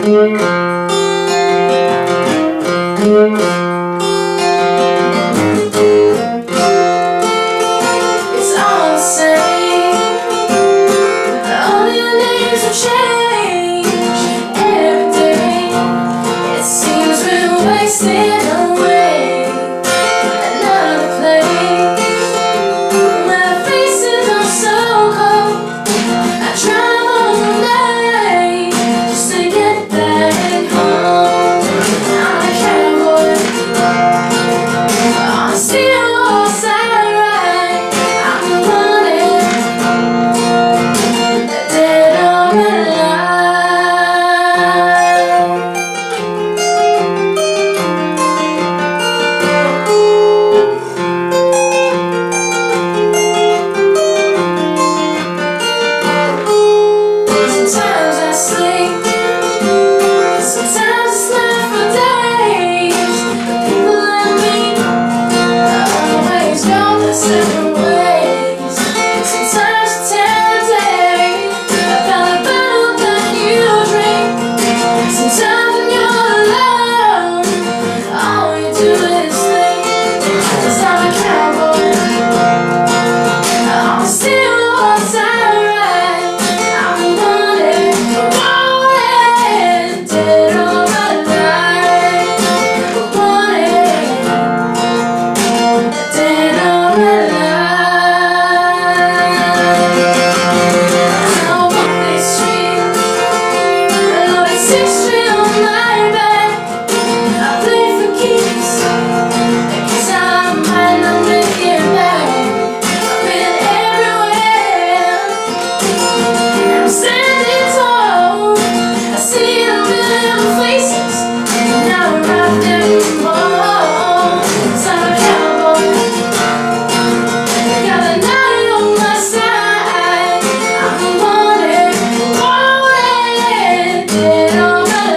It's all the same. All your names have changed every day. It seems we're wasting away. Another place where faces are so cold. I travel all night just to get back home. I'm a cowboy on a steel horse I ride. I'm running, dead or alive. Sometimes I sleep, sometimes it's not for days. The people I meet always go their separate ways. Sometimes it's tempting about the bottle that you drink. Sometimes when you're alone, all you do is think. 'Cause I'm a cowboy on a steel horse I ride. I'm running, dead or alive. Running, dead or alive. I walk these streets, always 6th Street on my back. I play for keeps, 'cause I might not make it back. I've been everywhere, and I'm standing tall. I see a million faces, now I'm right there in the mall. 'Cause I'm a cowboy, got a knife on my side. I'm wanted, dead or alive.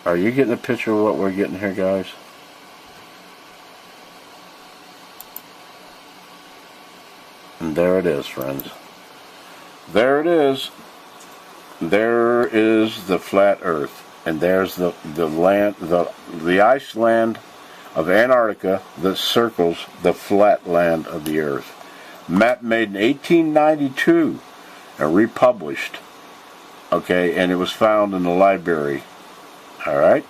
Are you getting a picture of what we're getting here, guys? And there it is, friends. There it is. There is the flat Earth, and there's the land, the ice land of Antarctica that circles the flat land of the Earth. Map made in 1892 and republished. Okay, and it was found in the library. All right.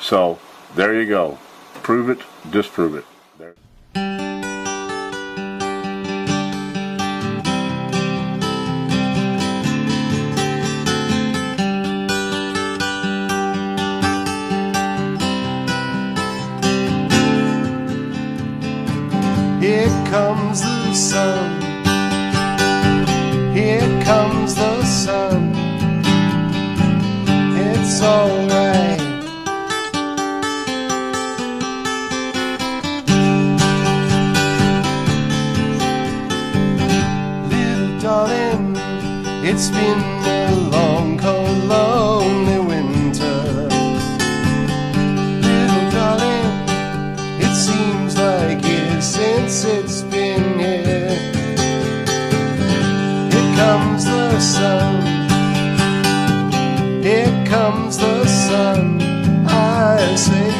So there you go. Prove it, disprove it. There. Here comes the sun. Here comes the sun. It's alright. Little darling, it's been a long, cold, lonely winter. Little darling, it seems like years since it's been here. Here comes the sun. Here comes the sun. I say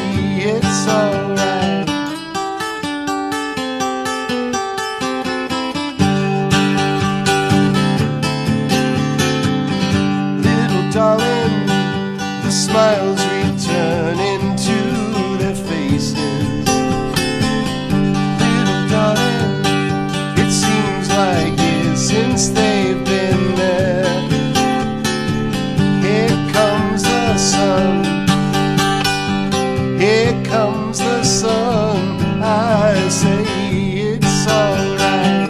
it's alright. Little darling, the smiles return into their faces. Little darling, it seems like years since they've been there. Here comes the sun. Here comes the sun. I say it's alright.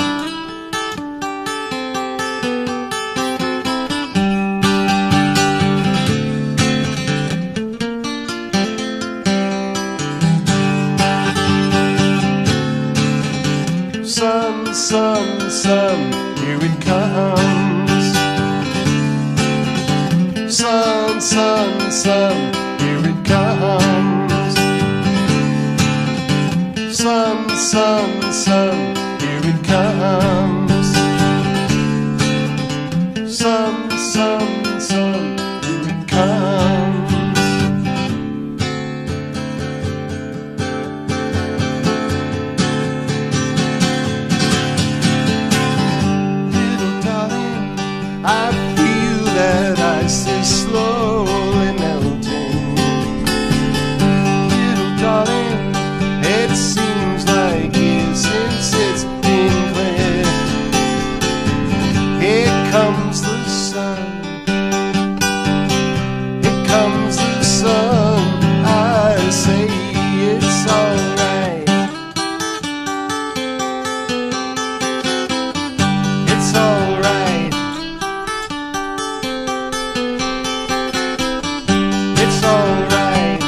Sun, sun, sun, here it comes. Sun, sun, sun, here it comes. Sun, sun, sun, here it comes. Sun, sun, sun, here it comes. Little darling, I feel that ice is slowly melting. Little darling, it seems like years since it's been clear. Here comes the sun. Here comes the sun. I say it's alright. It's alright. It's alright.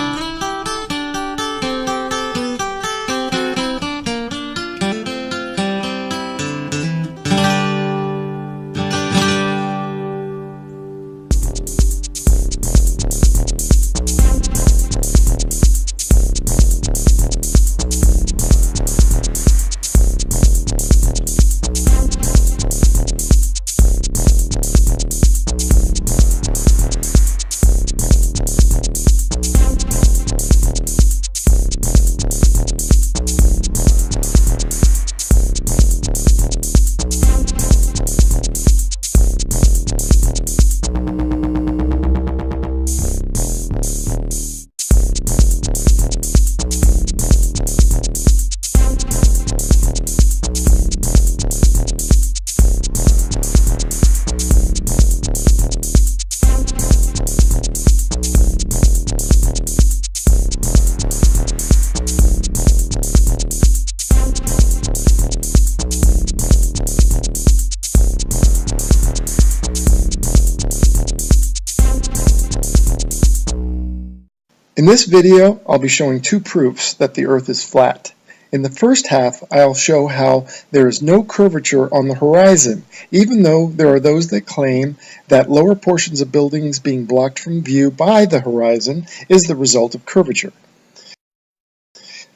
In this video, I'll be showing two proofs that the Earth is flat. In the first half, I'll show how there is no curvature on the horizon, even though there are those that claim that lower portions of buildings being blocked from view by the horizon is the result of curvature.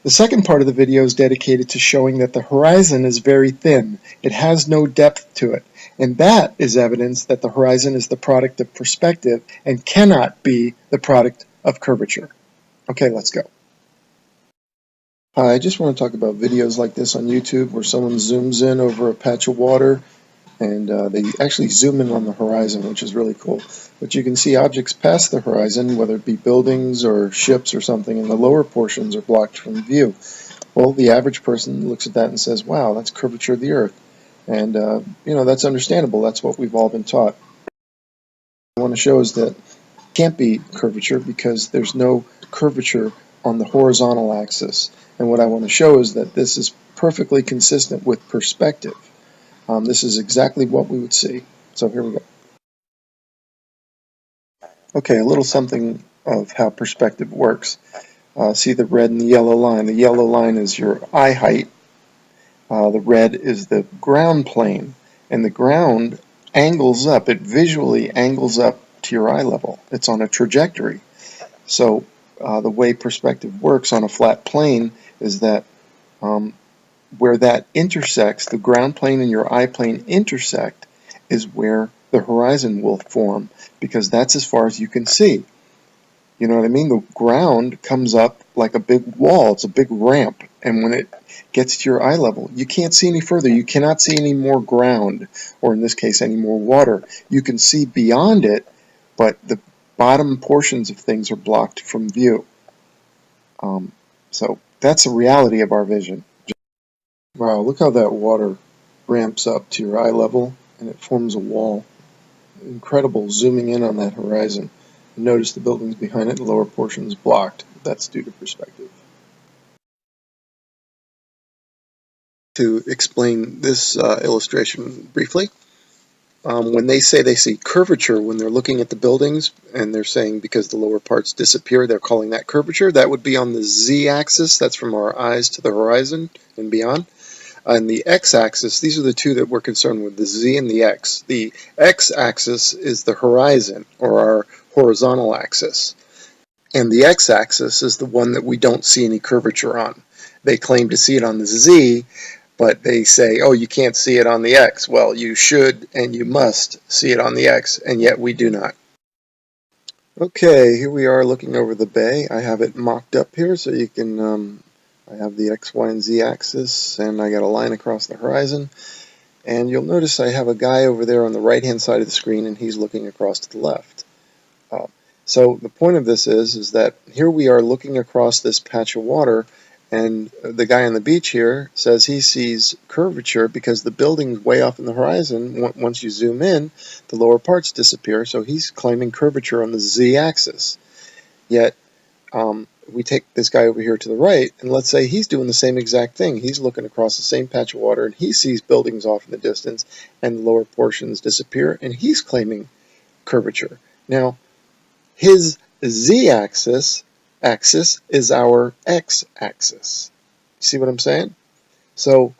The second part of the video is dedicated to showing that the horizon is very thin. It has no depth to it, and that is evidence that the horizon is the product of perspective and cannot be the product of curvature. Okay, let's go. I just want to talk about videos like this on YouTube where someone zooms in over a patch of water and they actually zoom in on the horizon, which is really cool. But you can see objects past the horizon, whether it be buildings or ships or something, and the lower portions are blocked from view. Well, the average person looks at that and says, wow, that's curvature of the Earth. And, you know, that's understandable. That's what we've all been taught. What I want to show is that it can't be curvature because there's no curvature on the horizontal axis. And what I want to show is that this is perfectly consistent with perspective. This is exactly what we would see. So here we go. Okay, a little something of how perspective works. See the red and the yellow line. The yellow line is your eye height. The red is the ground plane. And the ground angles up. It visually angles up to your eye level. It's on a trajectory. So the way perspective works on a flat plane is that where that intersects, the ground plane and your eye plane intersect, is where the horizon will form, because that's as far as you can see. You know what I mean? The ground comes up like a big wall. It's a big ramp. And when it gets to your eye level, you can't see any further. You cannot see any more ground, or in this case, any more water. You can see beyond it, but the bottom portions of things are blocked from view. So that's the reality of our vision. Wow, look how that water ramps up to your eye level and it forms a wall. Incredible, zooming in on that horizon. Notice the buildings behind it, the lower portion is blocked. That's due to perspective. To explain this illustration briefly, when they say they see curvature when they're looking at the buildings, and they're saying because the lower parts disappear, they're calling that curvature. That would be on the z-axis. That's from our eyes to the horizon and beyond. On the x-axis, these are the two that we're concerned with, the z and the x. The x-axis is the horizon, or our horizontal axis. And the x-axis is the one that we don't see any curvature on. They claim to see it on the z, but they say, oh, you can't see it on the x. Well, you should and you must see it on the x, and yet we do not. Okay, here we are looking over the bay. I have it mocked up here so you can, I have the x, y, and z axis, and I got a line across the horizon. And you'll notice I have a guy over there on the right-hand side of the screen, and he's looking across to the left. So the point of this is that here we are looking across this patch of water, and the guy on the beach here says he sees curvature because the building's way off in the horizon. Once you zoom in, the lower parts disappear, so he's claiming curvature on the z-axis. Yet, we take this guy over here to the right, and let's say he's doing the same exact thing. He's looking across the same patch of water, and he sees buildings off in the distance, and the lower portions disappear, and he's claiming curvature. Now, his z-axis is our x-axis. You see what I'm saying? So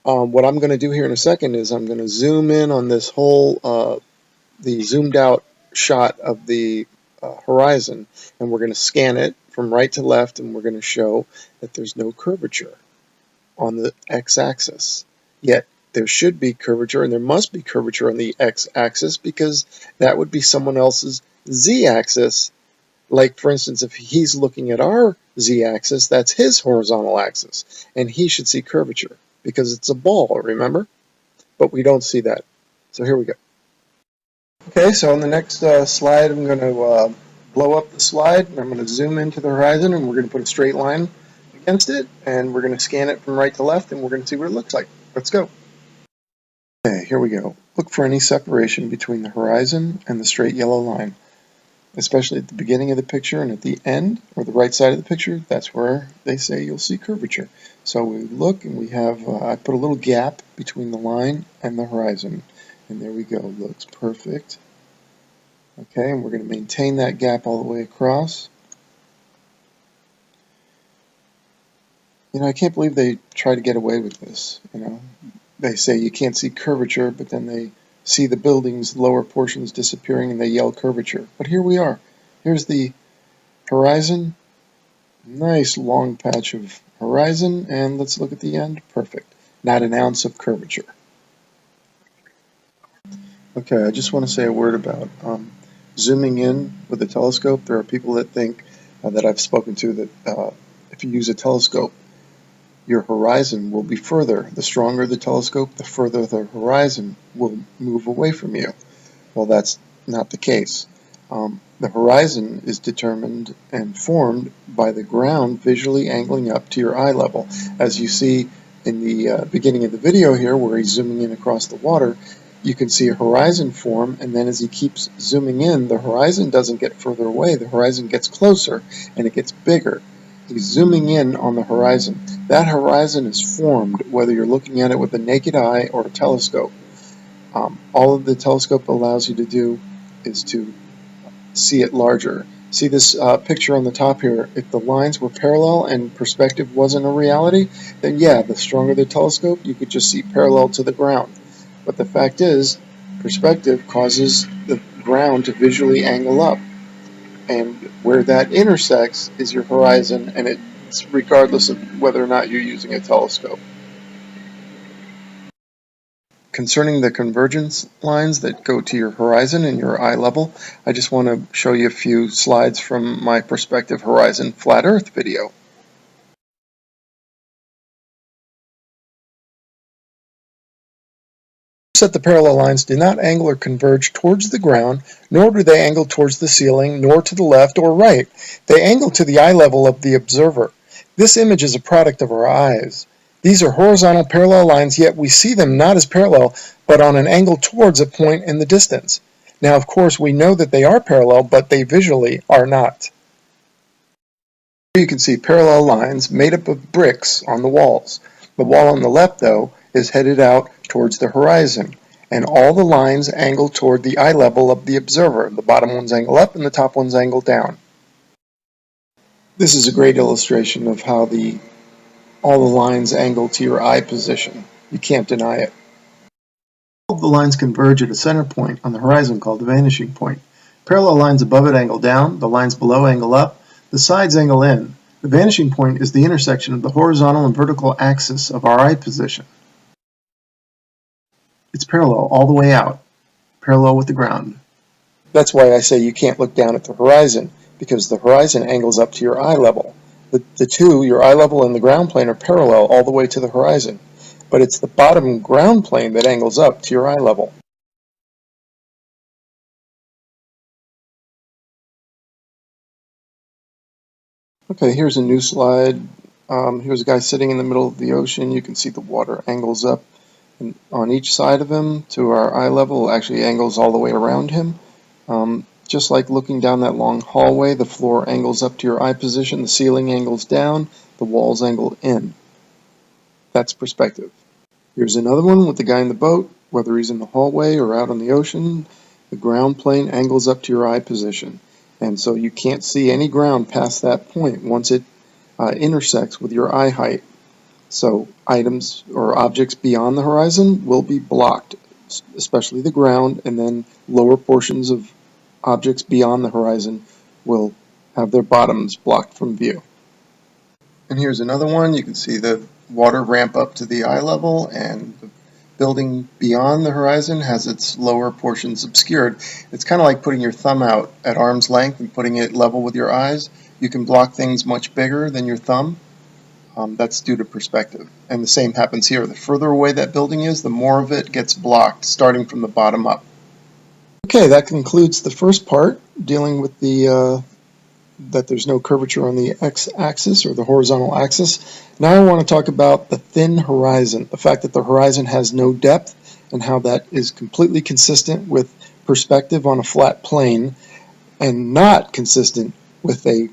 what I'm going to do here in a second is I'm going to zoom in on this whole, the zoomed out shot of the horizon, and we're going to scan it from right to left, and we're going to show that there's no curvature on the x-axis. Yet there should be curvature, and there must be curvature on the x-axis because that would be someone else's z-axis. Like, for instance, if he's looking at our z-axis, that's his horizontal axis, and he should see curvature because it's a ball, remember? But we don't see that. So here we go. Okay, so on the next slide, I'm going to blow up the slide, and I'm going to zoom into the horizon, and we're going to put a straight line against it, and we're going to scan it from right to left, and we're going to see what it looks like. Let's go. Okay, here we go. Look for any separation between the horizon and the straight yellow line, especially at the beginning of the picture and at the end, or the right side of the picture. That's where they say you'll see curvature. So we look, and we have, I put a little gap between the line and the horizon, and there we go. Looks perfect. Okay, and we're going to maintain that gap all the way across. I can't believe they try to get away with this. They say you can't see curvature, but then they see the building's lower portions disappearing and they yell curvature. But here we are. Here's the horizon. Nice long patch of horizon, and let's look at the end. Perfect. Not an ounce of curvature. Okay, I just want to say a word about zooming in with a telescope. There are people that think that I've spoken to that if you use a telescope, your horizon will be further. The stronger the telescope, the further the horizon will move away from you. Well, that's not the case. The horizon is determined and formed by the ground visually angling up to your eye level. As you see in the beginning of the video here, where he's zooming in across the water, you can see a horizon form, and then as he keeps zooming in, the horizon doesn't get further away, the horizon gets closer and it gets bigger. He's zooming in on the horizon. That horizon is formed whether you're looking at it with a naked eye or a telescope. All of the telescope allows you to do is to see it larger. See this picture on the top here? If the lines were parallel and perspective wasn't a reality, then yeah, the stronger the telescope, you could just see parallel to the ground. But the fact is, perspective causes the ground to visually angle up. And where that intersects is your horizon, and it's regardless of whether or not you're using a telescope. Concerning the convergence lines that go to your horizon and your eye level, I just want to show you a few slides from my Perspective Horizon Flat Earth video. That the parallel lines do not angle or converge towards the ground, nor do they angle towards the ceiling, nor to the left or right. They angle to the eye level of the observer. This image is a product of our eyes. These are horizontal parallel lines, yet we see them not as parallel, but on an angle towards a point in the distance. Now, of course, we know that they are parallel, but they visually are not. Here you can see parallel lines made up of bricks on the walls. The wall on the left, though, is headed out towards the horizon, and all the lines angle toward the eye level of the observer. The bottom ones angle up and the top ones angle down. This is a great illustration of how all the lines angle to your eye position. You can't deny it. All of the lines converge at a center point on the horizon called the vanishing point. Parallel lines above it angle down, the lines below angle up, the sides angle in. The vanishing point is the intersection of the horizontal and vertical axis of our eye position. It's parallel all the way out, parallel with the ground. That's why I say you can't look down at the horizon, because the horizon angles up to your eye level. The two, your eye level and the ground plane, are parallel all the way to the horizon, but it's the bottom ground plane that angles up to your eye level. Okay, here's a new slide. Here's a guy sitting in the middle of the ocean. You can see the water angles up and on each side of him to our eye level. Actually angles all the way around him. Just like looking down that long hallway, the floor angles up to your eye position, the ceiling angles down, the walls angle in. That's perspective. Here's another one with the guy in the boat. Whether he's in the hallway or out on the ocean, the ground plane angles up to your eye position. And so you can't see any ground past that point once it intersects with your eye height. So items or objects beyond the horizon will be blocked, especially the ground, and then lower portions of objects beyond the horizon will have their bottoms blocked from view. And here's another one. You can see the water ramp up to the eye level, and the building beyond the horizon has its lower portions obscured. It's kind of like putting your thumb out at arm's length and putting it level with your eyes. You can block things much bigger than your thumb. That's due to perspective. And the same happens here. The further away that building is, the more of it gets blocked, starting from the bottom up. Okay, that concludes the first part, dealing with that there's no curvature on the x-axis or the horizontal axis. Now I want to talk about the thin horizon, the fact that the horizon has no depth, and how that is completely consistent with perspective on a flat plane, and not consistent with a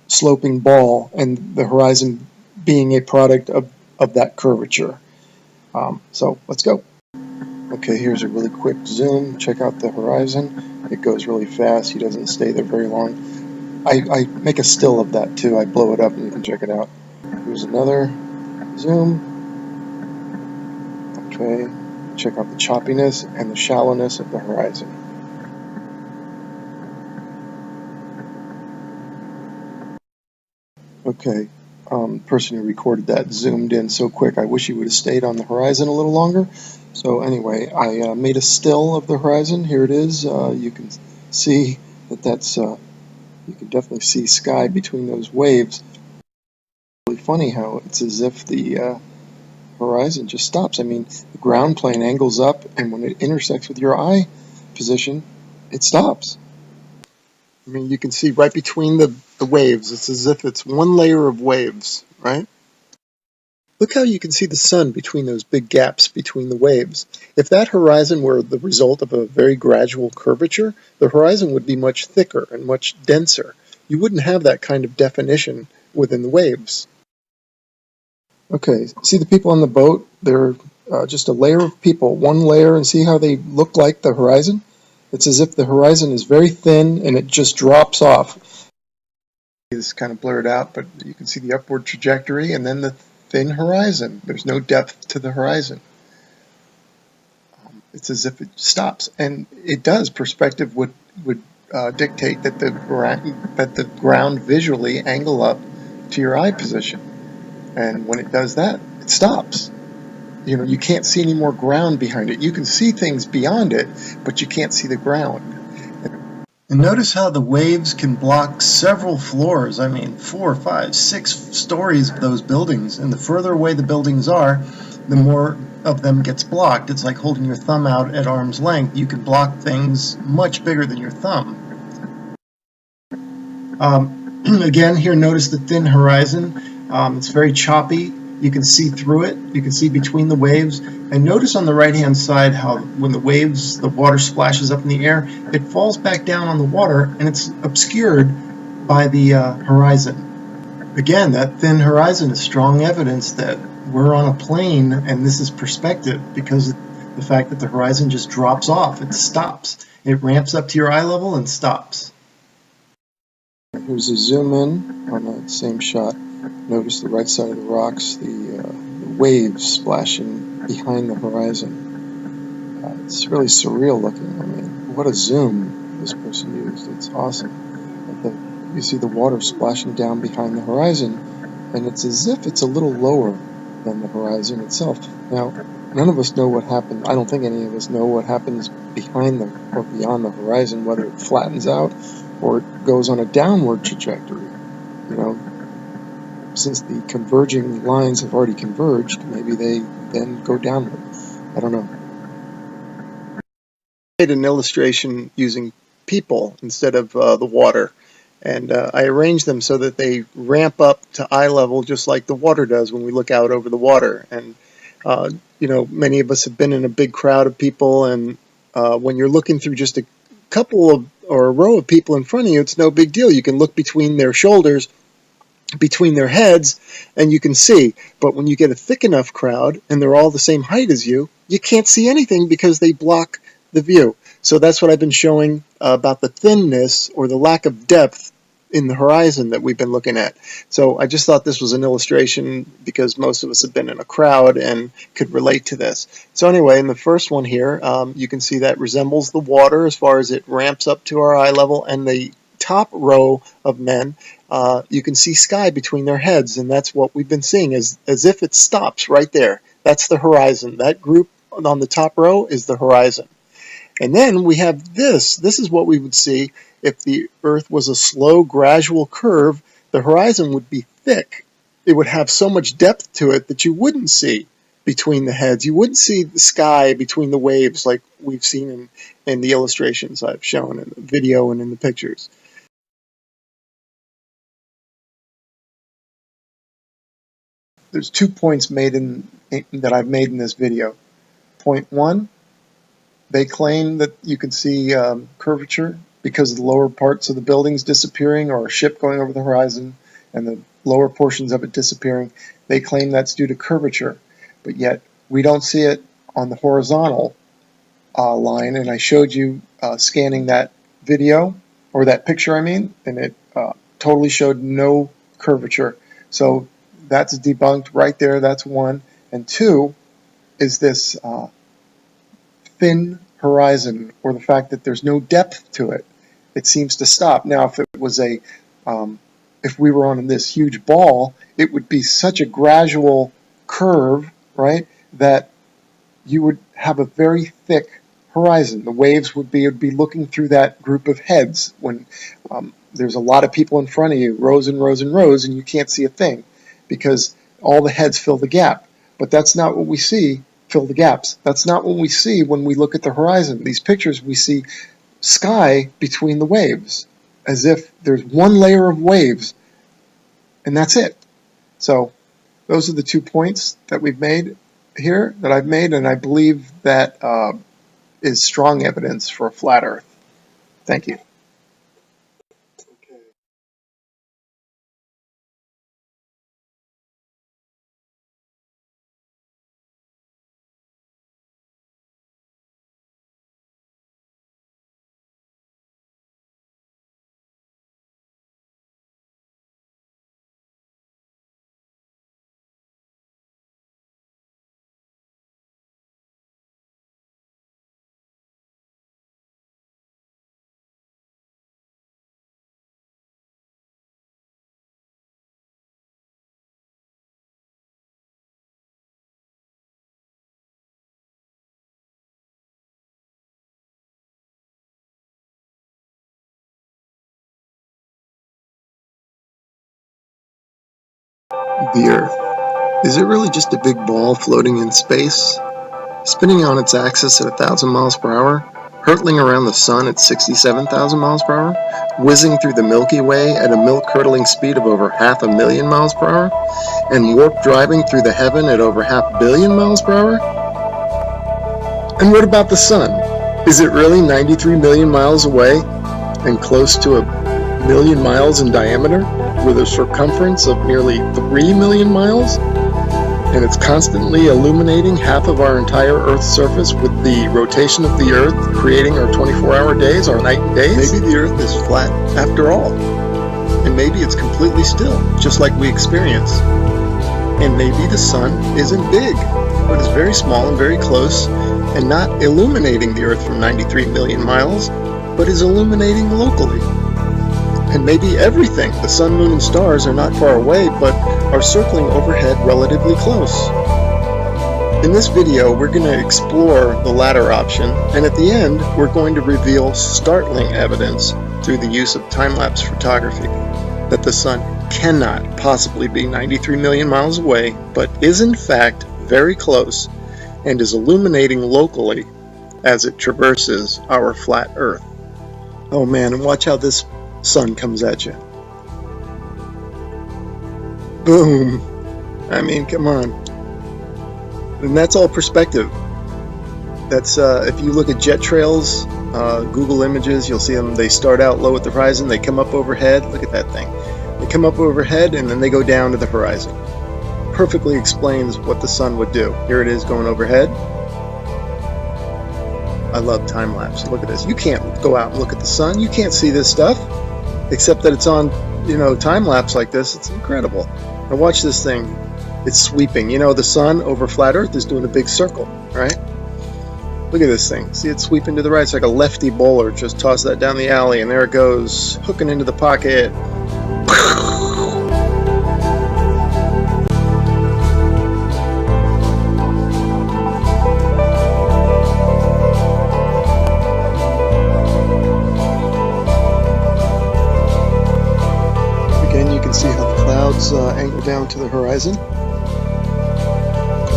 sloping ball, and the horizon being a product of that curvature. So let's go. Okay, here's a really quick zoom. Check out the horizon. It goes really fast. He doesn't stay there very long. I make a still of that too. I blow it up and you can check it out. Here's another zoom. Okay, check out the choppiness and the shallowness of the horizon. Okay, person who recorded that zoomed in so quick, I wish he would have stayed on the horizon a little longer. So anyway, I made a still of the horizon. Here it is. You can see that's, you can definitely see sky between those waves. Really funny how it's as if the horizon just stops. I mean, the ground plane angles up, and when it intersects with your eye position, it stops. I mean, you can see right between the waves. It's as if it's one layer of waves, right? Look how you can see the sun between those big gaps between the waves. If that horizon were the result of a very gradual curvature, the horizon would be much thicker and much denser. You wouldn't have that kind of definition within the waves. Okay, see the people on the boat? They're just a layer of people, one layer, and see how they look like the horizon? It's as if the horizon is very thin and it just drops off. This is kind of blurred out, but you can see the upward trajectory and then the thin horizon. There's no depth to the horizon. It's as if it stops, and it does. Perspective would dictate that the ground visually angle up to your eye position, and when it does that, it stops. You know, you can't see any more ground behind it. You can see things beyond it, but you can't see the ground. And notice how the waves can block several floors. I mean, 4, 5, 6 stories of those buildings. And the further away the buildings are, the more of them gets blocked. It's like holding your thumb out at arm's length. You can block things much bigger than your thumb. Again, here notice the thin horizon. It's very choppy. You can see through it. You can see between the waves. And notice on the right-hand side how when the water splashes up in the air, it falls back down on the water and it's obscured by the horizon. Again, that thin horizon is strong evidence that we're on a plane and this is perspective because of the fact that the horizon just drops off. It stops. It ramps up to your eye level and stops. Here's a zoom in on that same shot. Notice the right side of the rocks, the waves splashing behind the horizon. It's really surreal looking. I mean, what a zoom this person used. It's awesome. You see the water splashing down behind the horizon, and it's as if it's a little lower than the horizon itself. Now, none of us know what happens. I don't think any of us know what happens behind or beyond the horizon, whether it flattens out or it goes on a downward trajectory. You know, since the converging lines have already converged, maybe they then go downward. I don't know. I made an illustration using people instead of the water, and I arranged them so that they ramp up to eye level just like the water does when we look out over the water. And you know, many of us have been in a big crowd of people, and when you're looking through just a couple of or a row of people in front of you, it's no big deal. You can look between their shoulders, between their heads, and you can see. But when you get a thick enough crowd and they're all the same height as you, you can't see anything because they block the view. So that's what I've been showing about the thinness or the lack of depth in the horizon that we've been looking at. So I just thought this was an illustration because most of us have been in a crowd and could relate to this. So anyway, in the first one here, you can see that resembles the water as far as it ramps up to our eye level, and the top row of men, you can see sky between their heads, and that's what we've been seeing, as if it stops right there. That's the horizon. That group on the top row is the horizon. And then we have this. This is what we would see if the Earth was a slow, gradual curve. The horizon would be thick. It would have so much depth to it that you wouldn't see between the heads. You wouldn't see the sky between the waves like we've seen in the illustrations I've shown in the video and in the pictures. There's 2 points that I've made in this video. Point 1, they claim that you can see curvature because of the lower parts of the buildings disappearing or a ship going over the horizon and the lower portions of it disappearing. They claim that's due to curvature, but yet we don't see it on the horizontal line, and I showed you scanning that video, or that picture I mean, and it totally showed no curvature. So that's debunked right there. That's one. And two is this thin horizon, or the fact that there's no depth to it. It seems to stop. Now, if it was if we were on this huge ball, it would be such a gradual curve, right, that you would have a very thick horizon. The waves would be looking through that group of heads when there's a lot of people in front of you, rows and rows and rows, and you can't see a thing because all the heads fill the gap. But that's not what we see, fill the gaps. That's not what we see when we look at the horizon. These pictures, we see sky between the waves, as if there's one layer of waves, and that's it. So those are the 2 points that we've made here, that I've made, and I believe that is strong evidence for a flat Earth. Thank you. The Earth. Is it really just a big ball floating in space, spinning on its axis at 1,000 miles per hour, hurtling around the sun at 67,000 miles per hour, whizzing through the Milky Way at a milk-curdling speed of over 500,000 miles per hour, and warp driving through the heaven at over 500 million miles per hour? And what about the sun? Is it really 93 million miles away and close to 1 million miles in diameter, with a circumference of nearly 3 million miles? And it's constantly illuminating half of our entire Earth's surface with the rotation of the Earth, creating our 24-hour days, our night and days? Maybe the Earth is flat after all. And maybe it's completely still, just like we experience. And maybe the sun isn't big, but is very small and very close, and not illuminating the Earth from 93 million miles, but is illuminating locally. And maybe everything, the sun, moon, and stars, are not far away, but are circling overhead relatively close. In this video, we're going to explore the latter option, and at the end, we're going to reveal startling evidence through the use of time-lapse photography that the sun cannot possibly be 93 million miles away, but is in fact very close and is illuminating locally as it traverses our flat Earth. Oh man, and watch how this sun comes at you. Boom. I mean, come on. And that's all perspective. That's if you look at jet trails, Google Images, you'll see them. They start out low at the horizon, they come up overhead. Look at that thing. They come up overhead and then they go down to the horizon. Perfectly explains what the sun would do. Here it is going overhead. I love time lapse. Look at this. You can't go out and look at the sun. You can't see this stuff, except that it's on, time lapse like this. It's incredible. Now watch this thing. It's sweeping. The sun over flat Earth is doing a big circle, right? Look at this thing. See it sweeping to the right. It's like a lefty bowler. Just toss that down the alley, and there it goes, hooking into the pocket. See how the clouds angle down to the horizon.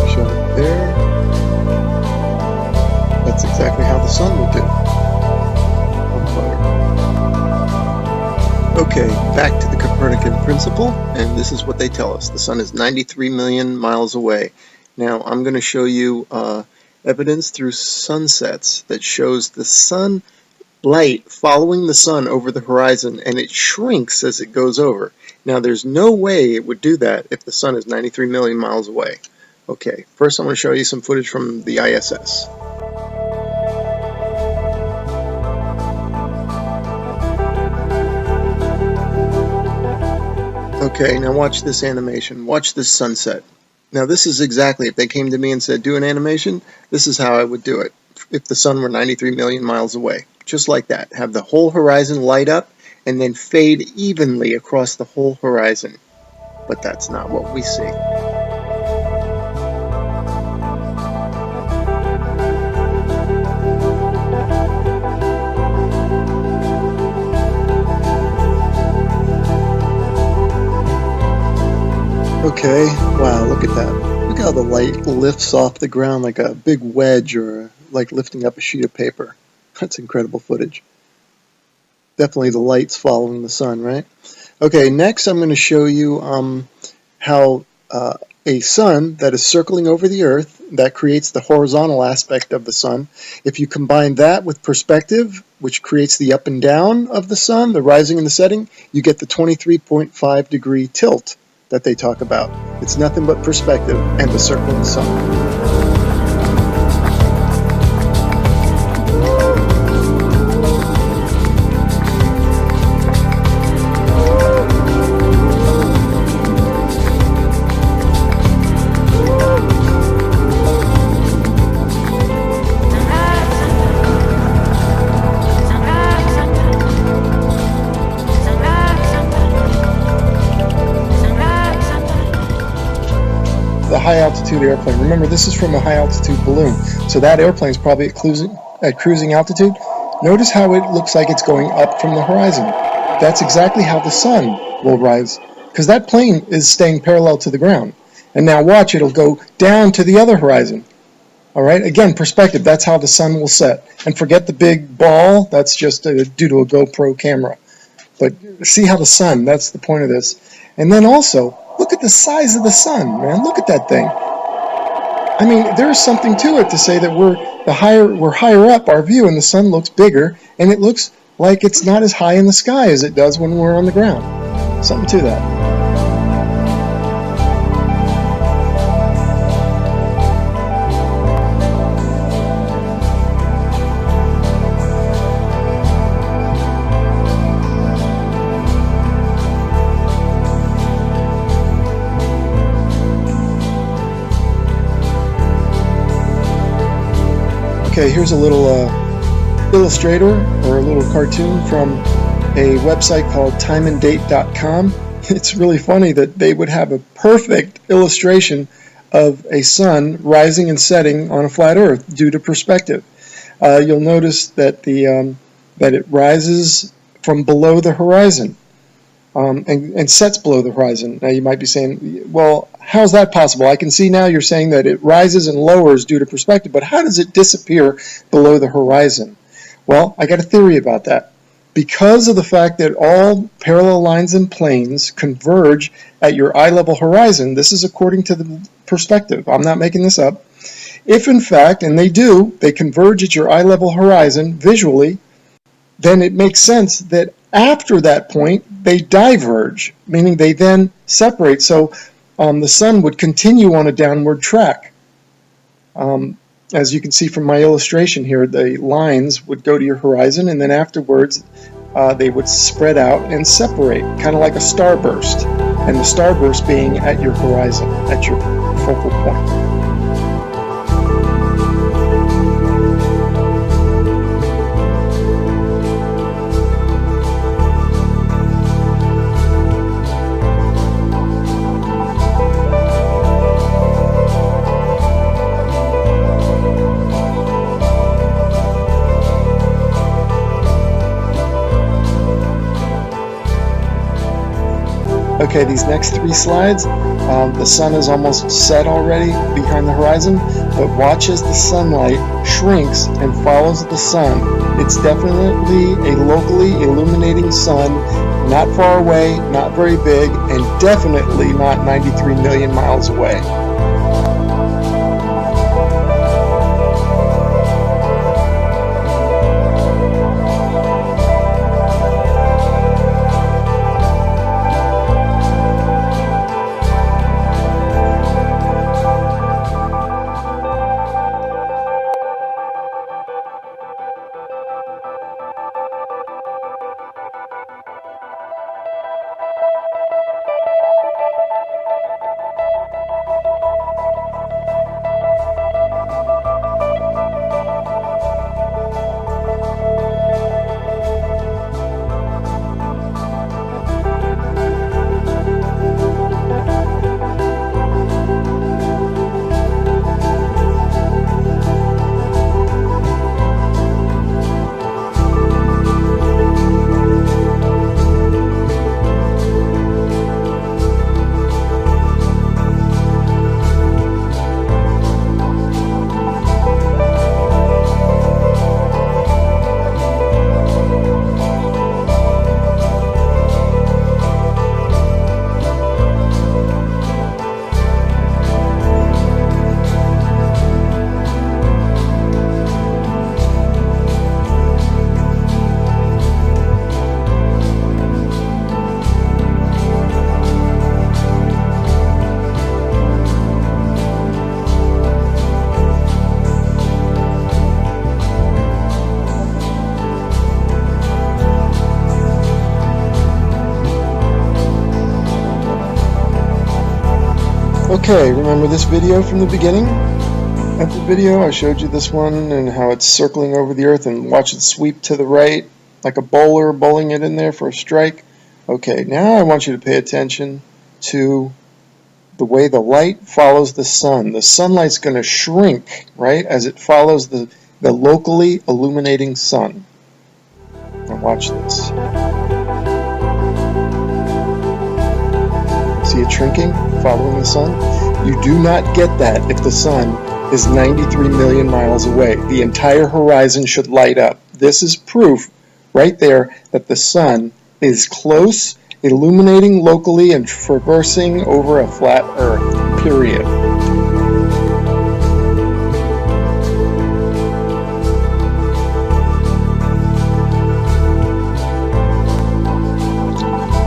Show it there. That's exactly how the sun would do. Okay, back to the Copernican principle, and this is what they tell us. The sun is 93 million miles away. Now, I'm going to show you evidence through sunsets that shows the sun light following the sun over the horizon, and it shrinks as it goes over. Now, there's no way it would do that if the sun is 93 million miles away. Okay, first I'm going to show you some footage from the ISS. Okay, now watch this animation. Watch this sunset. Now this is exactly, if they came to me and said, do an animation, this is how I would do it. If the sun were 93 million miles away. Just like that. Have the whole horizon light up and then fade evenly across the whole horizon. But that's not what we see. Okay, wow, look at that. Look how the light lifts off the ground like a big wedge or like lifting up a sheet of paper. That's incredible footage. Definitely the light's following the sun, right? Okay, next I'm going to show you how a sun that is circling over the Earth, that creates the horizontal aspect of the sun. If you combine that with perspective, which creates the up and down of the sun, the rising and the setting, you get the 23.5 degree tilt that they talk about. It's nothing but perspective and the circling sun. The high altitude airplane. Remember, this is from a high altitude balloon, so that airplane is probably at cruising altitude. Notice how it looks like it's going up from the horizon. That's exactly how the sun will rise, because that plane is staying parallel to the ground. And now watch, it'll go down to the other horizon. All right, again, perspective, that's how the sun will set. And forget the big ball, that's just due to a GoPro camera. But see how the sun, that's the point of this. And then also, look at the size of the sun, man. Look at that thing. I mean, there's something to it to say that we're higher up our view and the sun looks bigger and it looks like it's not as high in the sky as it does when we're on the ground. Something to that. Okay, here's a little illustrator or a little cartoon from a website called timeanddate.com. It's really funny that they would have a perfect illustration of a sun rising and setting on a flat Earth due to perspective. You'll notice that that it rises from below the horizon and sets below the horizon. Now you might be saying, well, how's that possible? I can see now you're saying that it rises and lowers due to perspective, but how does it disappear below the horizon? Well, I got a theory about that. Because of the fact that all parallel lines and planes converge at your eye level horizon, this is according to the perspective, I'm not making this up. If in fact, and they do, they converge at your eye level horizon visually, then it makes sense that after that point they diverge, meaning they then separate. So the sun would continue on a downward track. As you can see from my illustration here, the lines would go to your horizon and then afterwards they would spread out and separate, kind of like a starburst, and the starburst being at your horizon, at your focal point. Okay, these next three slides, the sun is almost set already behind the horizon, but watch as the sunlight shrinks and follows the sun. It's definitely a locally illuminating sun, not far away, not very big, and definitely not 93 million miles away. Okay, remember this video from the beginning of the video? I showed you this one and how it's circling over the earth, and watch it sweep to the right like a bowler bowling it in there for a strike. Okay, now I want you to pay attention to the way the light follows the sun. The sunlight's going to shrink, right, as it follows the locally illuminating sun. Now watch this. See it shrinking, following the sun? You do not get that if the sun is 93 million miles away. The entire horizon should light up. This is proof right there that the sun is close, illuminating locally, and traversing over a flat earth, period.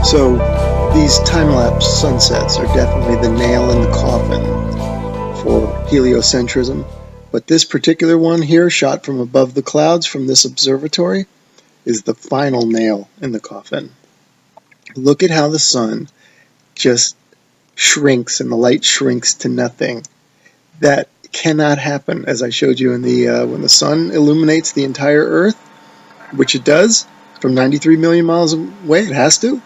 So these time-lapse sunsets are definitely the nail in the coffin for heliocentrism. But this particular one here, shot from above the clouds from this observatory, is the final nail in the coffin. Look at how the sun just shrinks and the light shrinks to nothing. That cannot happen, as I showed you in the when the sun illuminates the entire Earth, which it does from 93 million miles away. It has to.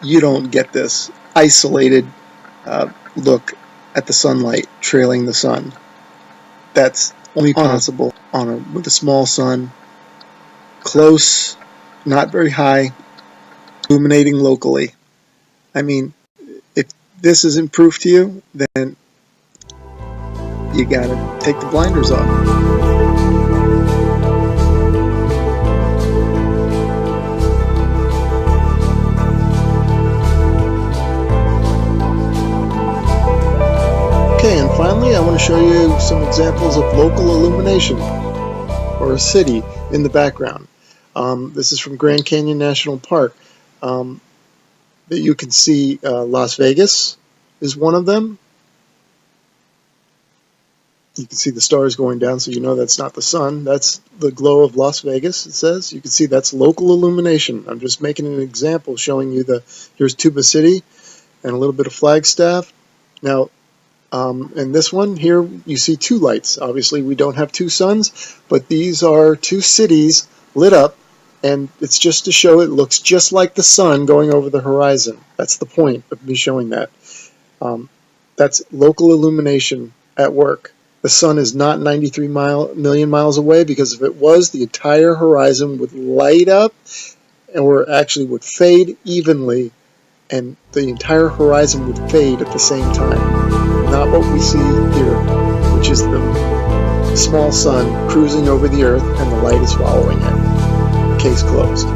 You don't get this isolated look at the sunlight trailing the sun. That's only possible with a small sun, close, not very high, illuminating locally. I mean, if this isn't proof to you, then you gotta take the blinders off. Okay, and finally I want to show you some examples of local illumination, or a city in the background. This is from Grand Canyon National Park. That you can see Las Vegas is one of them. You can see the stars going down, so you know that's not the sun. That's the glow of Las Vegas, it says. You can see that's local illumination. I'm just making an example showing you here's Tuba City and a little bit of Flagstaff. Now, in this one here, you see two lights. Obviously, we don't have two suns, but these are two cities lit up, and it's just to show it looks just like the sun going over the horizon. That's the point of me showing that. That's local illumination at work. The sun is not 93 million miles away, because if it was, the entire horizon would light up, or actually would fade evenly, and the entire horizon would fade at the same time. Not what we see here, which is the small sun cruising over the earth and the light is following it. Case closed.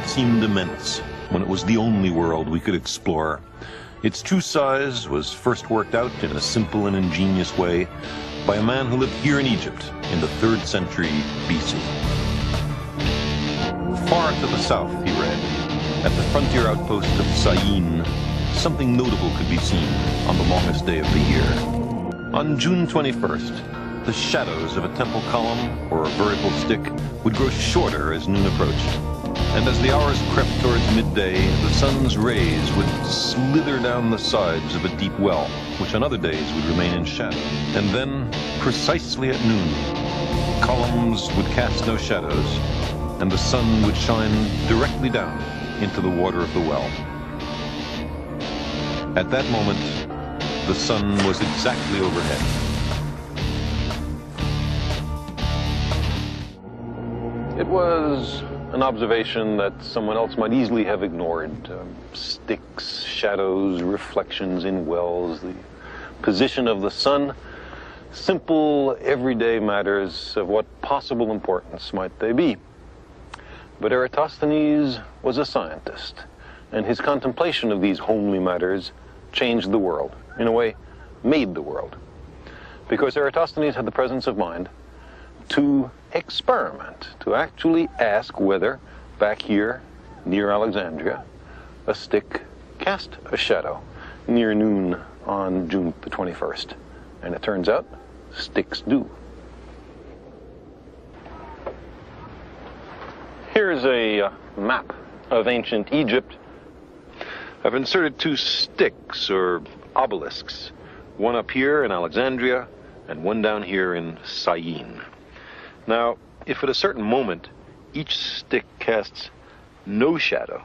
Seemed immense, when it was the only world we could explore. Its true size was first worked out in a simple and ingenious way by a man who lived here in Egypt in the 3rd century BC. Far to the south, he read, at the frontier outpost of Syene, something notable could be seen on the longest day of the year. On June 21st, the shadows of a temple column or a vertical stick would grow shorter as noon approached. And as the hours crept towards midday, the sun's rays would slither down the sides of a deep well, which on other days would remain in shadow. And then, precisely at noon, columns would cast no shadows, and the sun would shine directly down into the water of the well. At that moment, the sun was exactly overhead. It was an observation that someone else might easily have ignored. Sticks, shadows, reflections in wells, the position of the sun, simple, everyday matters of what possible importance might they be. But Eratosthenes was a scientist, and his contemplation of these homely matters changed the world, in a way, made the world. Because Eratosthenes had the presence of mind to experiment, to actually ask whether, back here near Alexandria, a stick cast a shadow near noon on June the 21st. And it turns out, sticks do. Here's a map of ancient Egypt. I've inserted 2 sticks, or obelisks, one up here in Alexandria and one down here in Syene. Now, if at a certain moment each stick casts no shadow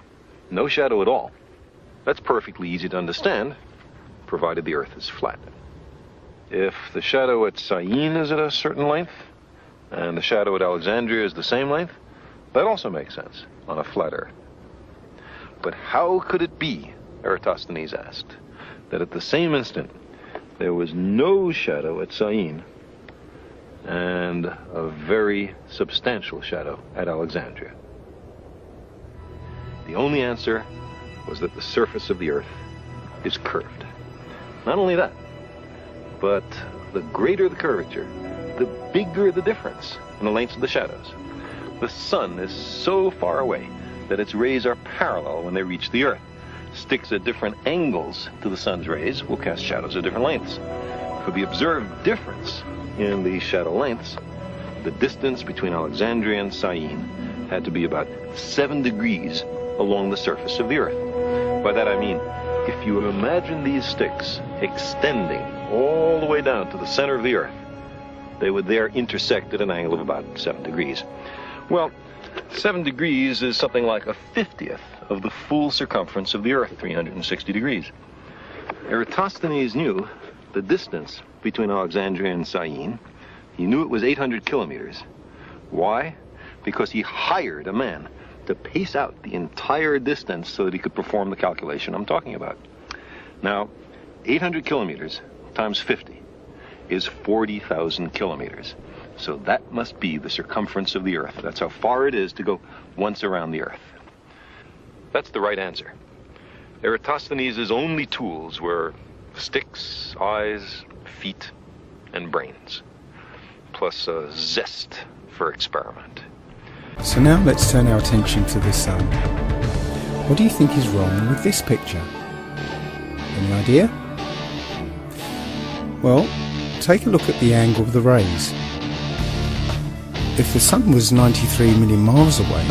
at all, that's perfectly easy to understand, provided the earth is flat. If the shadow at Syene is at a certain length, and the shadow at Alexandria is the same length, that also makes sense on a flat earth. But how could it be, Eratosthenes asked, that at the same instant there was no shadow at Syene and a very substantial shadow at Alexandria? The only answer was that the surface of the earth is curved. Not only that, but the greater the curvature, the bigger the difference in the lengths of the shadows. The sun is so far away that its rays are parallel when they reach the earth. Sticks at different angles to the sun's rays will cast shadows at different lengths. For the observed difference in the shadow lengths, the distance between Alexandria and Syene had to be about 7 degrees along the surface of the Earth. By that I mean, if you imagine these sticks extending all the way down to the center of the Earth, they would there intersect at an angle of about 7 degrees. Well, 7 degrees is something like a 50th of the full circumference of the Earth, 360 degrees. Eratosthenes knew the distance between Alexandria and Syene. He knew it was 800 kilometers. Why? Because he hired a man to pace out the entire distance so that he could perform the calculation I'm talking about. Now, 800 kilometers times 50 is 40,000 kilometers. So that must be the circumference of the Earth. That's how far it is to go once around the Earth. That's the right answer. Eratosthenes' only tools were sticks, eyes, feet, and brains, plus a zest for experiment. So now let's turn our attention to the sun. What do you think is wrong with this picture? Any idea? Well, take a look at the angle of the rays. If the sun was 93 million miles away,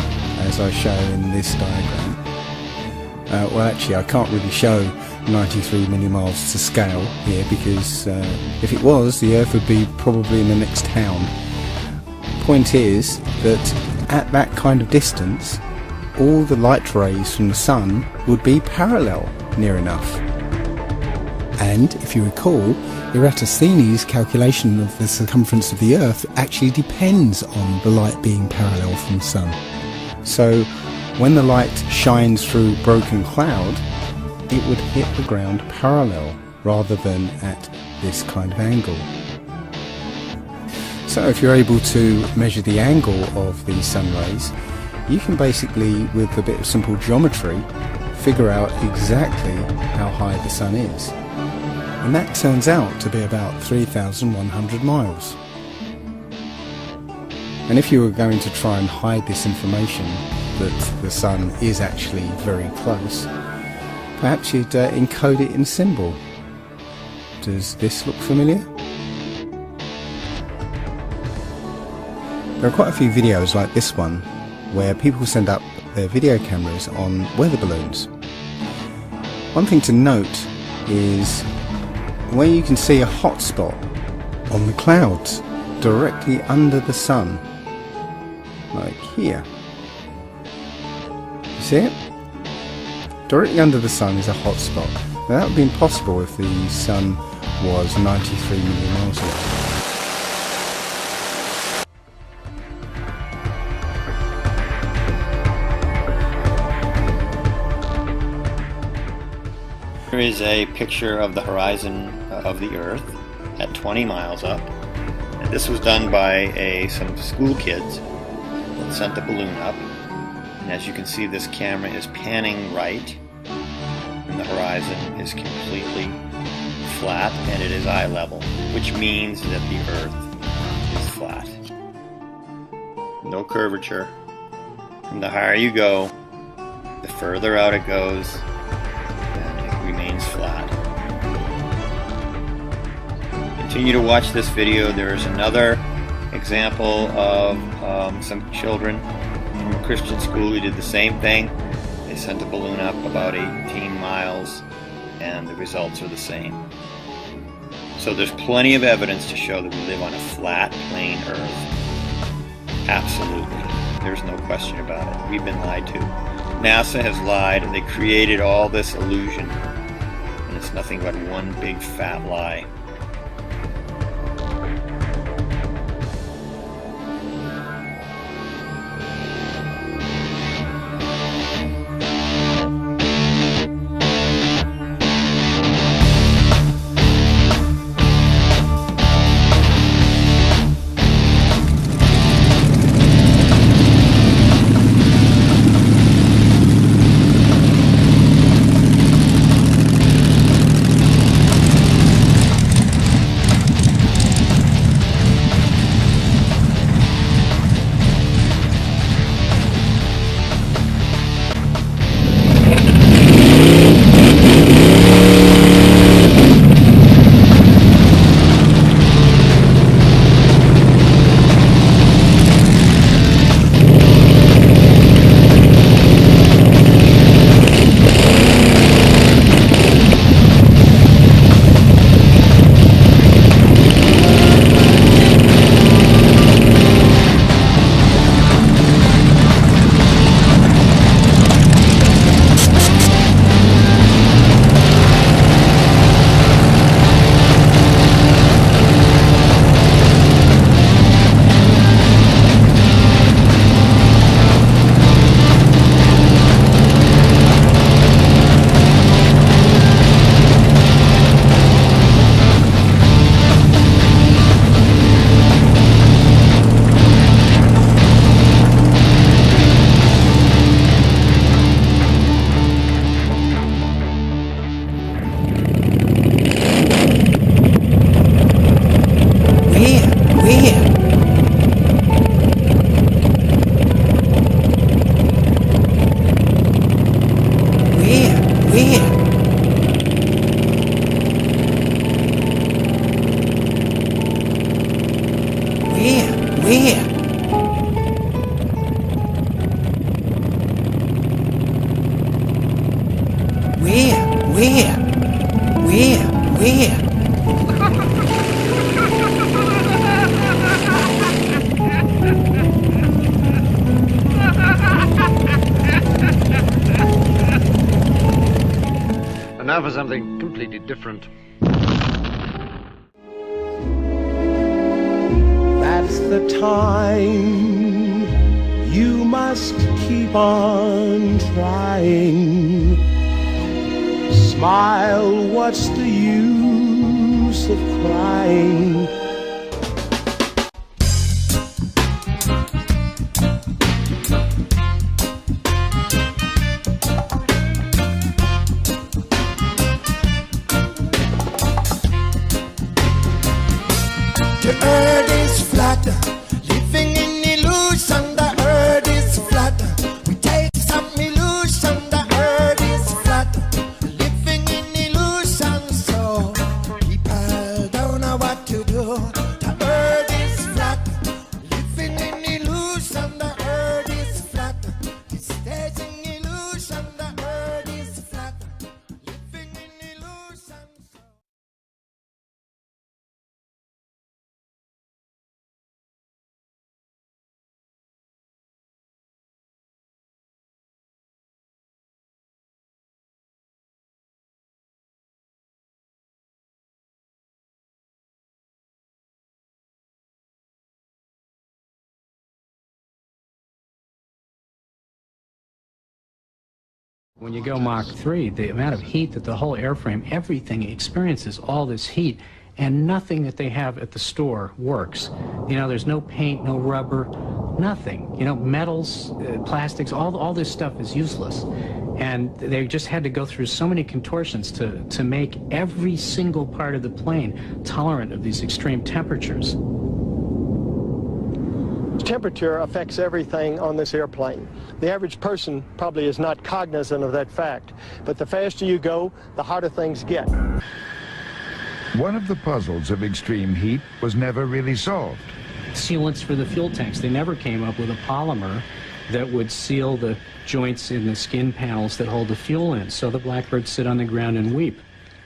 as I show in this diagram, well actually I can't really show 93 million miles to scale here because if it was, the Earth would be probably in the next town. Point is that at that kind of distance, all the light rays from the sun would be parallel near enough. And if you recall, Eratosthenes' calculation of the circumference of the Earth actually depends on the light being parallel from the sun. So when the light shines through broken cloud, it would hit the ground parallel rather than at this kind of angle. So if you're able to measure the angle of the sun rays, you can basically, with a bit of simple geometry, figure out exactly how high the sun is. And that turns out to be about 3,100 miles. And if you were going to try and hide this information, that the sun is actually very close, perhaps you'd encode it in symbol. Does this look familiar? There are quite a few videos like this one where people send up their video cameras on weather balloons. One thing to note is where you can see a hot spot on the clouds directly under the sun, like here. You see it? Directly under the sun is a hot spot. Now that would be impossible if the sun was 93 million miles away. Here is a picture of the horizon of the Earth at 20 miles up. And this was done by some school kids that sent the balloon up. And as you can see, this camera is panning right, and the horizon is completely flat, and it is eye level, which means that the Earth is flat. No curvature. And the higher you go, the further out it goes, and it remains flat. Continue to watch this video. There is another example of some children from a Christian school who did the same thing. They sent a balloon up about 18 miles, and the results are the same. So there's plenty of evidence to show that we live on a flat, plain Earth. Absolutely. There's no question about it. We've been lied to. NASA has lied, and they created all this illusion, and it's nothing but one big fat lie. Where? Where? And now for something completely different. That's the time you must keep on trying. Smile, what's the use of crying? The earth is flat, living in illusion. The earth is flat. We take some illusion. The earth is flat, living in illusion. So people don't know what to do. The earth is flat, living in illusion. The earth is flat, it's staging illusion. The earth is flat, living in illusion. When you go Mach 3, the amount of heat that the whole airframe, everything experiences all this heat, and nothing that they have at the store works. You know, there's no paint, no rubber, nothing. You know, metals, plastics, all this stuff is useless. And they just had to go through so many contortions to make every single part of the plane tolerant of these extreme temperatures. Temperature affects everything on this airplane. The average person probably is not cognizant of that fact, but the faster you go, the harder things get. One of the puzzles of extreme heat was never really solved. Sealants for the fuel tanks. They never came up with a polymer that would seal the joints in the skin panels that hold the fuel in, so the blackbirds sit on the ground and weep.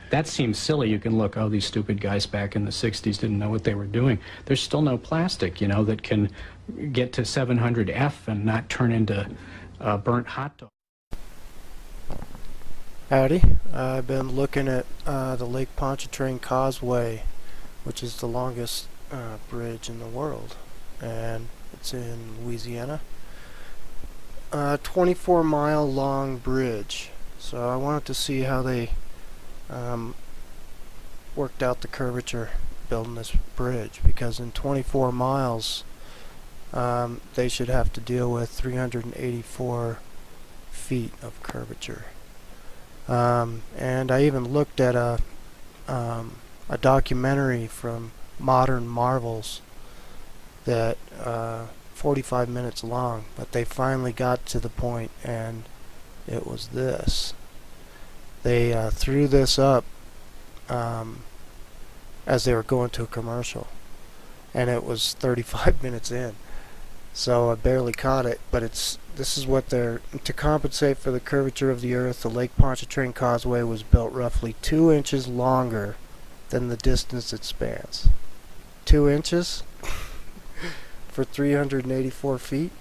That seems silly. You can look, oh, these stupid guys back in the 60s didn't know what they were doing. There's still no plastic, you know, that can get to 700F and not turn into burnt hot dog. Howdy. I've been looking at the Lake Pontchartrain Causeway, which is the longest bridge in the world, and it's in Louisiana. 24-mile long bridge. So I wanted to see how they worked out the curvature building this bridge, because in 24 miles they should have to deal with 384 feet of curvature. And I even looked at a documentary from Modern Marvels that 45 minutes long, but they finally got to the point, and it was this. They threw this up as they were going to a commercial, and it was 35 minutes in, so I barely caught it. But this is what they're to compensate for the curvature of the Earth. The Lake Pontchartrain Causeway was built roughly 2 inches longer than the distance it spans. 2 inches for 384 feet.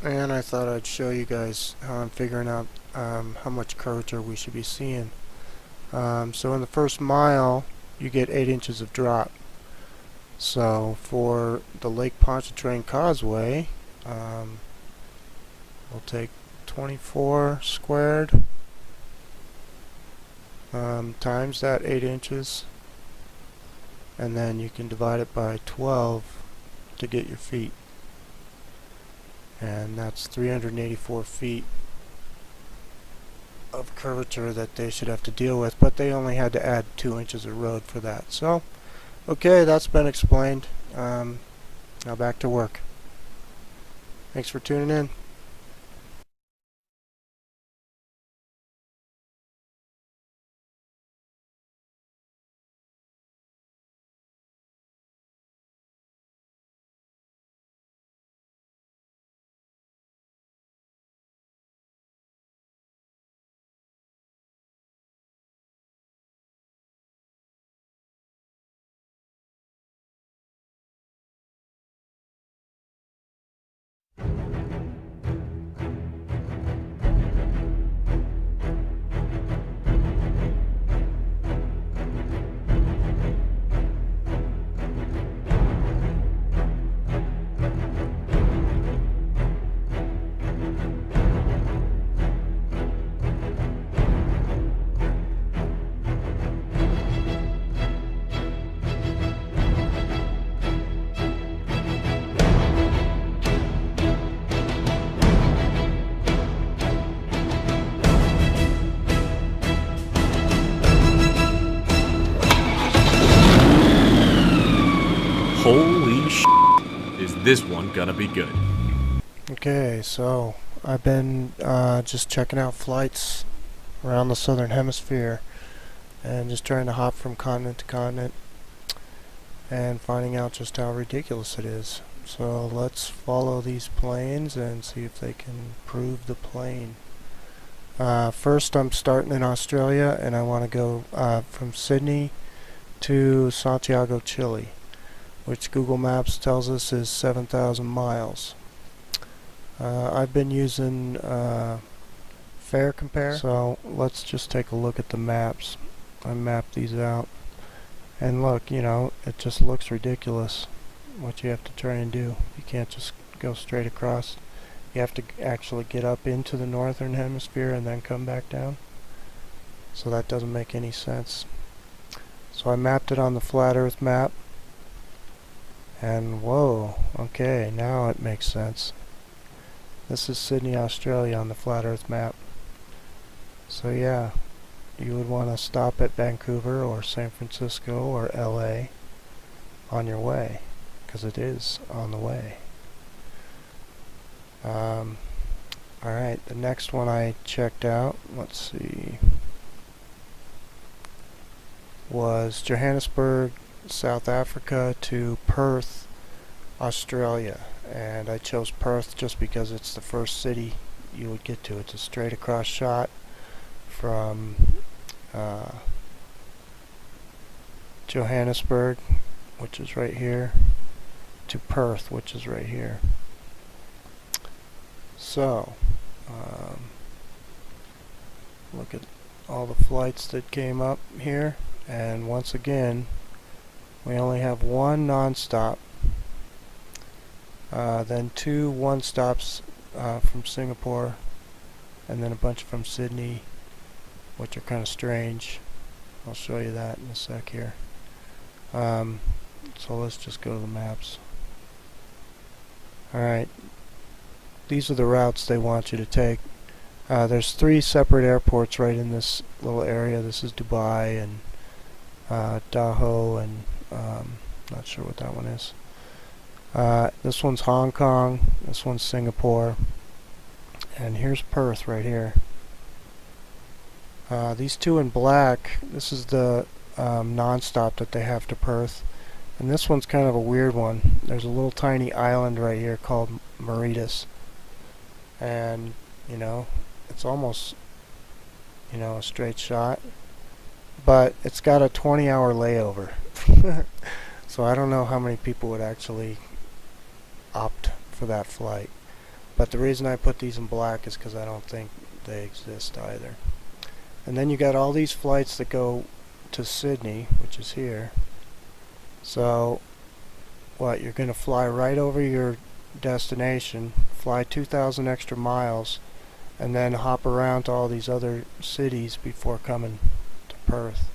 And I thought I'd show you guys how I'm figuring out how much curvature we should be seeing. So in the first mile, you get 8 inches of drop. So for the Lake Pontchartrain Causeway, we'll take 24 squared times that 8 inches, and then you can divide it by 12 to get your feet. And that's 384 feet of curvature that they should have to deal with, but they only had to add 2 inches of road for that. So, okay, that's been explained. Now back to work. Thanks for tuning in. This one gonna be good. Okay, so I've been just checking out flights around the southern hemisphere and just trying to hop from continent to continent and finding out just how ridiculous it is. So let's follow these planes and see if they can prove the plane. First, I'm starting in Australia, and I want to go from Sydney to Santiago, Chile, which Google Maps tells us is 7,000 miles. I've been using Fare Compare, so let's just take a look at the maps. I mapped these out, and look, you know, it just looks ridiculous what you have to try and do. You can't just go straight across. You have to actually get up into the northern hemisphere and then come back down. So that doesn't make any sense. So I mapped it on the flat earth map, and whoa, okay, now it makes sense. This is Sydney, Australia on the flat earth map. So yeah, you would want to stop at Vancouver or San Francisco or LA on your way, because it is on the way. Alright, the next one I checked out, let's see, was Johannesburg, South Africa to Perth, Australia. And I chose Perth just because it's the first city you would get to. It's a straight across shot from Johannesburg, which is right here, to Perth, which is right here. So, look at all the flights that came up here, and once again, we only have one non-stop, then two one-stops from Singapore, and then a bunch from Sydney, which are kind of strange. I'll show you that in a sec here. So let's just go to the maps. Alright, these are the routes they want you to take. There's 3 separate airports right in this little area. This is Dubai and Dahou, and not sure what that one is. This one's Hong Kong, this one's Singapore, and here's Perth right here. These two in black, this is the non-stop that they have to Perth, and this one's kind of a weird one. There's a little tiny island right here called Mauritius, and you know, it's almost, you know, a straight shot, but it's got a 20-hour layover. So I don't know how many people would actually opt for that flight, but the reason I put these in black is because I don't think they exist either. And then you got all these flights that go to Sydney, which is here. So what, you're going to fly right over your destination, fly 2,000 extra miles, and then hop around to all these other cities before coming to Perth.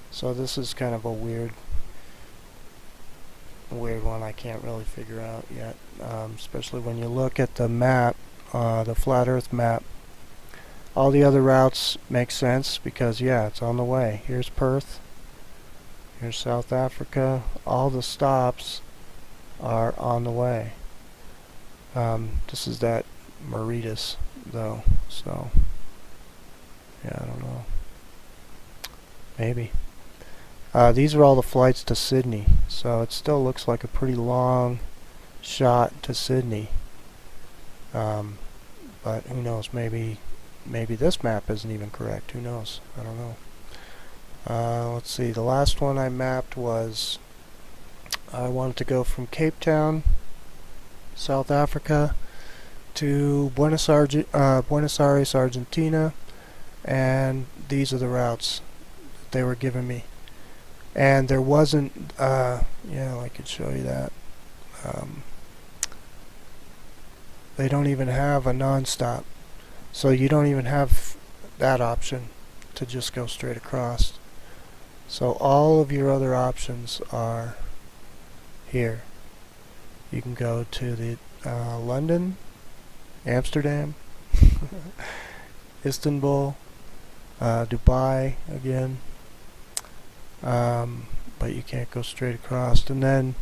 So this is kind of a weird one I can't really figure out yet, especially when you look at the map, the flat earth map. All the other routes make sense because yeah, it's on the way. Here's Perth, here's South Africa, all the stops are on the way. This is that Mauritius though, so yeah, I don't know, maybe. These are all the flights to Sydney, so it still looks like a pretty long shot to Sydney. But who knows, maybe this map isn't even correct, who knows, I don't know. Let's see, the last one I mapped was, I wanted to go from Cape Town, South Africa, to Buenos Aires, Argentina, and these are the routes that they were giving me. And there wasn't, yeah, I could show you that. They don't even have a non-stop, so you don't even have that option to just go straight across. So all of your other options are here. You can go to the London, Amsterdam, Istanbul, Dubai again, but you can't go straight across. And then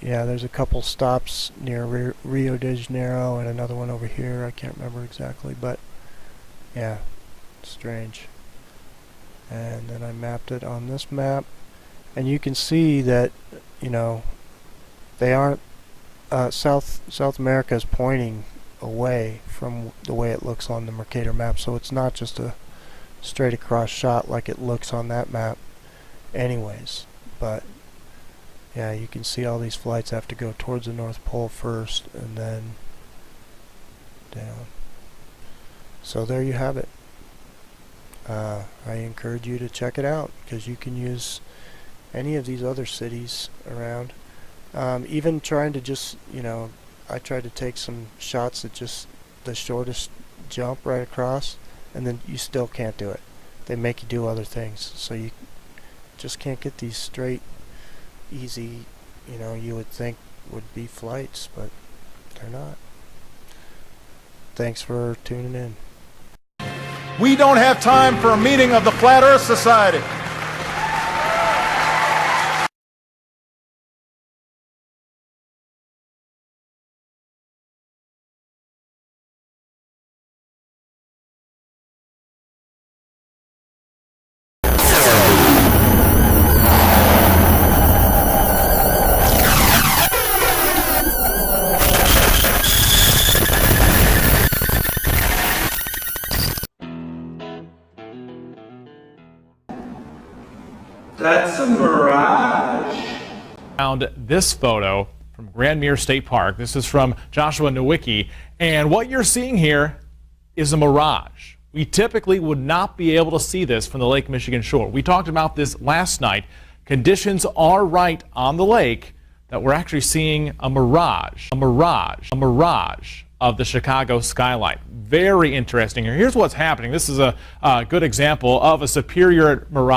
yeah, there's a couple stops near Rio de Janeiro and another one over here. I can't remember exactly, but yeah, strange. And then I mapped it on this map, and you can see that, you know, they aren't South America is pointing away from the way it looks on the Mercator map, so it's not just a straight across shot like it looks on that map anyways. But yeah, you can see all these flights have to go towards the North Pole first and then down. So there you have it. I encourage you to check it out, because you can use any of these other cities around. Even trying to just, you know, I tried to take some shots at just the shortest jump right across, and then you still can't do it. They make you do other things, so you just can't get these straight, easy, you know, you would think would be flights, but they're not. Thanks for tuning in. We don't have time for a meeting of the Flat Earth Society. That's a mirage. Found this photo from Grand Mere State Park. This is from Joshua Nowicki, and what you're seeing here is a mirage. We typically would not be able to see this from the Lake Michigan shore. We talked about this last night. Conditions are right on the lake that we're actually seeing a mirage of the Chicago skyline. Very interesting here. Here's what's happening. This is a good example of a superior mirage.